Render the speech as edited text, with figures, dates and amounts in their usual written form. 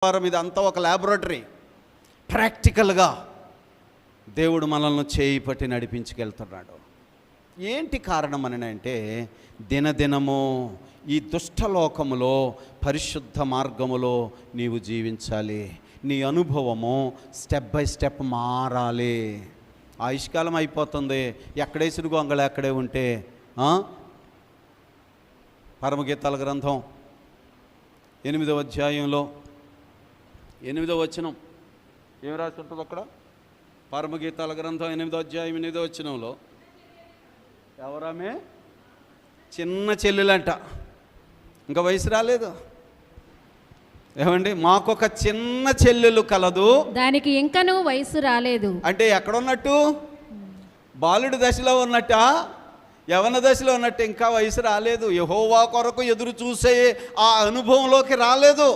వారం ఇది అంతా ఒక ల్యాబొరేటరీ. ప్రాక్టికల్గా దేవుడు మనల్ని చేయి పట్టి నడిపించుకెళ్తున్నాడు. ఏంటి కారణం అని అంటే, దినదినము ఈ దుష్టలోకములో పరిశుద్ధ మార్గములో నీవు జీవించాలి. నీ అనుభవము స్టెప్ బై స్టెప్ మారాలి. ఆయుష్కాలం అయిపోతుంది, ఎక్కడేసిన గొంగళి అక్కడే ఉంటే. పరమగీతాల గ్రంథం 8వ అధ్యాయంలో 8వ వచనం ఏం రాసి ఉంటుంది అక్కడ? పరమగీతాల గ్రంథం 8వ అధ్యాయం 8వ వచనంలో ఎవరామే? చిన్న చెల్లెలంట, ఇంకా వయసు రాలేదు. ఏమండి, మాకొక చిన్న చెల్లెలు కలదు, దానికి ఇంకనూ వయసు రాలేదు. అంటే ఎక్కడున్నట్టు? బాలుడి దశలో ఉన్నట్ట, యవన దశలో ఉన్నట్టు, ఇంకా వయసు రాలేదు. యెహోవా కొరకు ఎదురు చూసే ఆ అనుభవంలోకి రాలేదు.